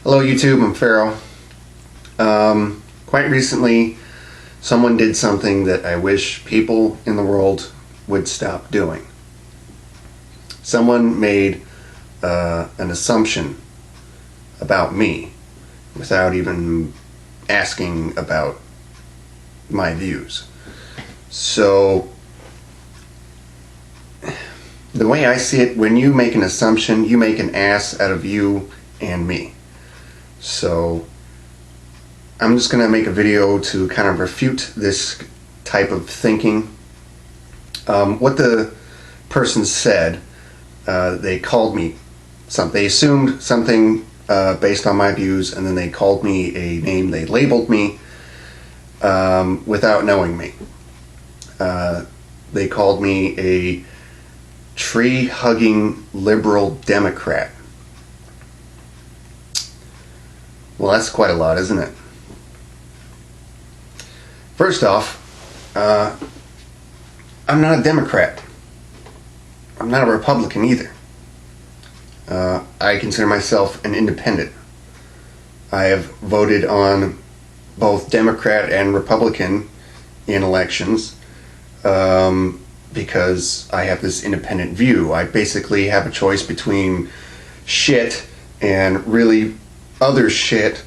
Hello YouTube, I'm Pharaoh. Quite recently, someone did something that I wish people in the world would stop doing. Someone made an assumption about me without even asking about my views. So, the way I see it, when you make an assumption, you make an ass out of you and me. So I'm just going to make a video to kind of refute this type of thinking. What the person said, they called me something. They assumed something based on my views, and then they called me a name. They labeled me without knowing me. They called me a tree-hugging liberal Democrat. Well, that's quite a lot, isn't it? First off, I'm not a Democrat. I'm not a Republican either. I consider myself an independent. I have voted on both Democrat and Republican in elections because I have this independent view. I basically have a choice between shit and really other shit,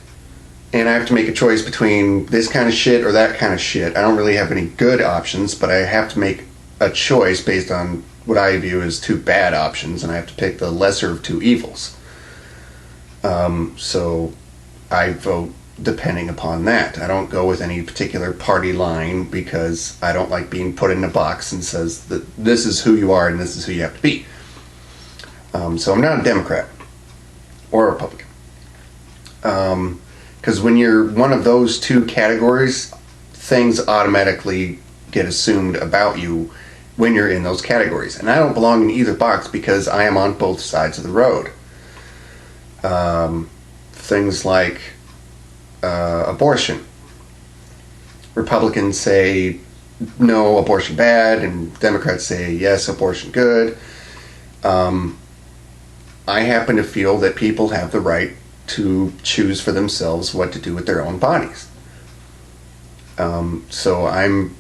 and I have to make a choice between this kind of shit or that kind of shit. I don't really have any good options, but I have to make a choice based on what I view as two bad options, and I have to pick the lesser of two evils. So I vote depending upon that. I don't go with any particular party line because I don't like being put in a box and says that this is who you are and this is who you have to be. So I'm not a Democrat or a Republican. Because when you're one of those two categories, things automatically get assumed about you when you're in those categories. And I don't belong in either box because I am on both sides of the road. Things like abortion. Republicans say no, abortion bad, and Democrats say yes, abortion good. I happen to feel that people have the right to choose for themselves what to do with their own bodies. So I'm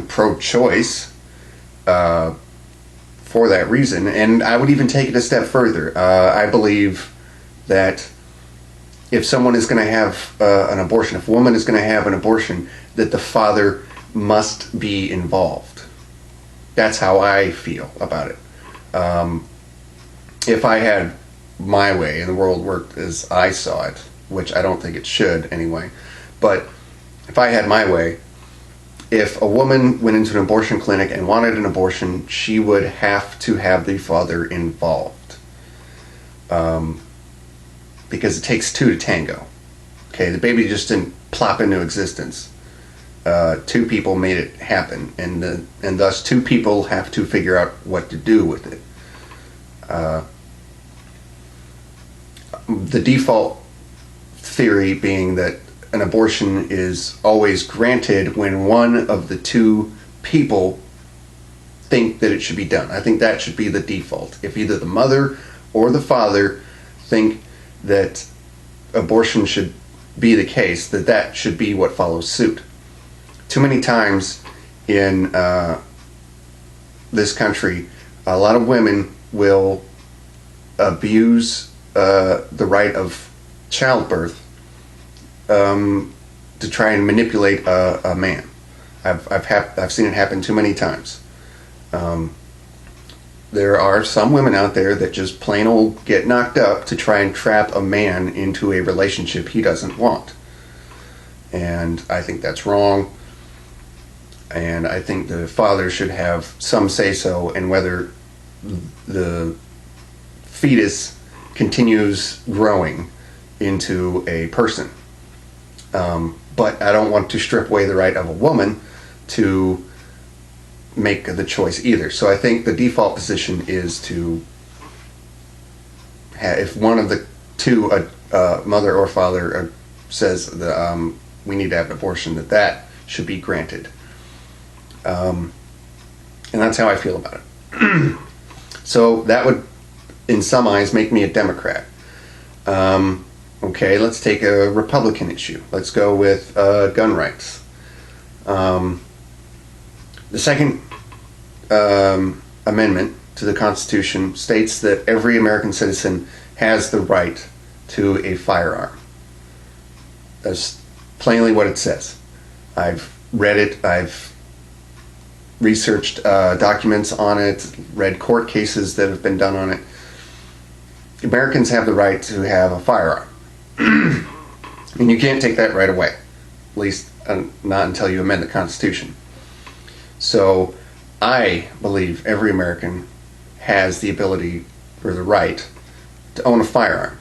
pro-choice for that reason, and I would even take it a step further. I believe that if someone is going to have an abortion, if a woman is going to have an abortion, that the father must be involved. That's how I feel about it. If I had my way and the world worked as I saw it, which I don't think it should anyway, but if I had my way, if a woman went into an abortion clinic and wanted an abortion, she would have to have the father involved, because it takes two to tango. Okay, the baby just didn't plop into existence. Two people made it happen, and thus two people have to figure out what to do with it. The default theory being that an abortion is always granted when one of the two people think that it should be done. I think that should be the default. If either the mother or the father think that abortion should be the case, that should be what follows suit. Too many times in this country, a lot of women will abuse the right of childbirth to try and manipulate a man. I've seen it happen too many times. There are some women out there that just plain old get knocked up to try and trap a man into a relationship he doesn't want. And I think that's wrong. And I think the father should have some say-so in whether the fetus continues growing into a person. But I don't want to strip away the right of a woman to make the choice either. So I think the default position is to if one of the two, mother or father, says that we need to have an abortion, that should be granted. And that's how I feel about it. So that would, in some eyes, make me a Democrat. Okay, let's take a Republican issue. Let's go with gun rights. The second amendment to the Constitution states that every American citizen has the right to a firearm. That's plainly what it says. I've read it, I've researched documents on it, read court cases that have been done on it. Americans have the right to have a firearm. And you can't take that right away. At least not until you amend the Constitution. So I believe every American has the ability or the right to own a firearm.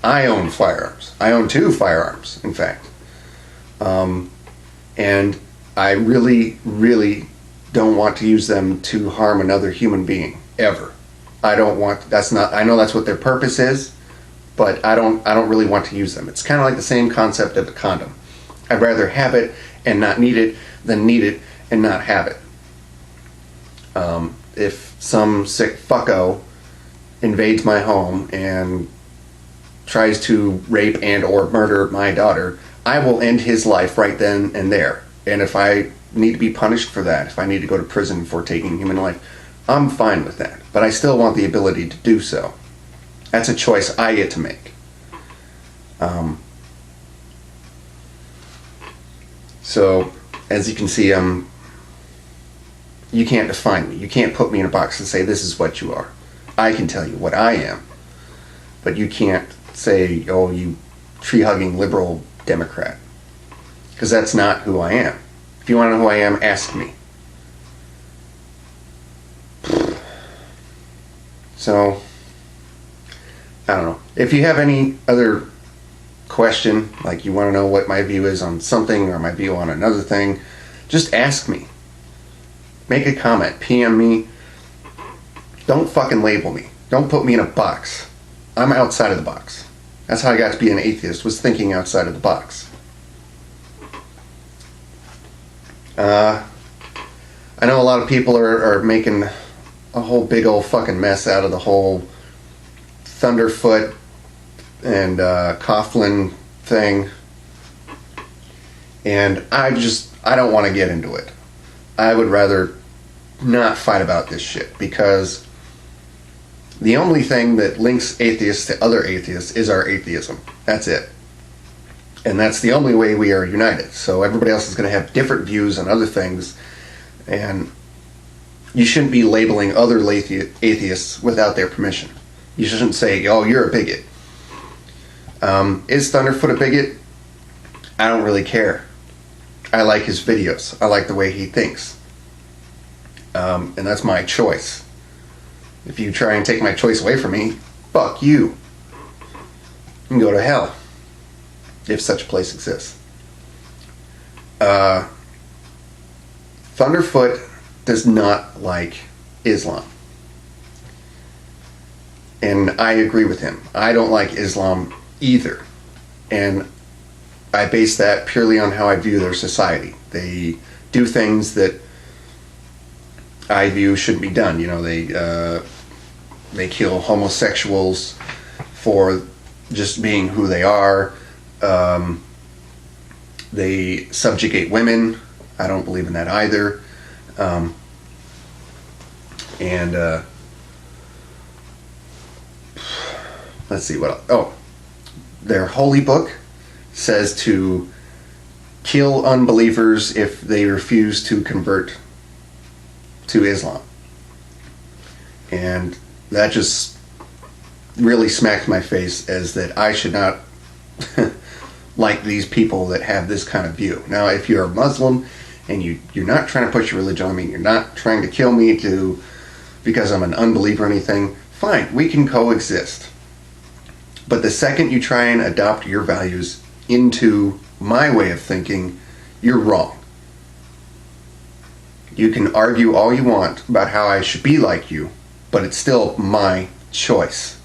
I own firearms. I own 2 firearms, in fact. And I really, really don't want to use them to harm another human being, ever. I don't want, that's not, I know that's what their purpose is, but I don't really want to use them. It's kind of like the same concept of a condom. I'd rather have it and not need it than need it and not have it. If some sick fucko invades my home and tries to rape and or murder my daughter, I will end his life right then and there. And if I need to be punished for that, if I need to go to prison for taking human life, I'm fine with that. But I still want the ability to do so. That's a choice I get to make. So, as you can see, you can't define me. You can't put me in a box and say, this is what you are. I can tell you what I am. But you can't say, oh, you tree-hugging liberal Democrat. Because that's not who I am. If you want to know who I am, ask me. So, I don't know. If you have any other question, like you want to know what my view is on something or my view on another thing, just ask me. Make a comment. PM me. Don't fucking label me. Don't put me in a box. I'm outside of the box. That's how I got to be an atheist, was thinking outside of the box. I know a lot of people are making a whole big old fucking mess out of the whole Thunderfoot and Coughlin thing. And I don't want to get into it. I would rather not fight about this shit, because the only thing that links atheists to other atheists is our atheism. That's it. And that's the only way we are united. So everybody else is going to have different views on other things, and you shouldn't be labeling other atheists without their permission. You shouldn't say, oh, you're a bigot. Is Thunderfoot a bigot? I don't really care. I like his videos. I like the way he thinks. And that's my choice. If you try and take my choice away from me, fuck you. You can go to hell. If such a place exists. Thunderfoot does not like Islam. And I agree with him. I don't like Islam either. And I base that purely on how I view their society. They do things that I view shouldn't be done. You know, they kill homosexuals for just being who they are. They subjugate women. I don't believe in that either. Let's see what else. Oh, their holy book says to kill unbelievers if they refuse to convert to Islam. And that just really smacked my face, as that I should not like these people that have this kind of view. Now, if you're a Muslim and you're not trying to push your religion on me, you're not trying to kill me because I'm an unbeliever or anything, fine, we can coexist. But the second you try and adopt your values into my way of thinking, you're wrong. You can argue all you want about how I should be like you, but it's still my choice.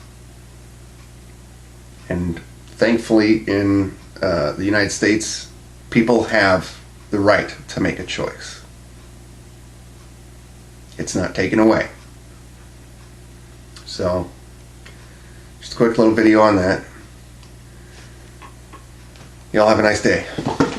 And thankfully in the United States, people have the right to make a choice. It's not taken away. So, just a quick little video on that. Y'all have a nice day.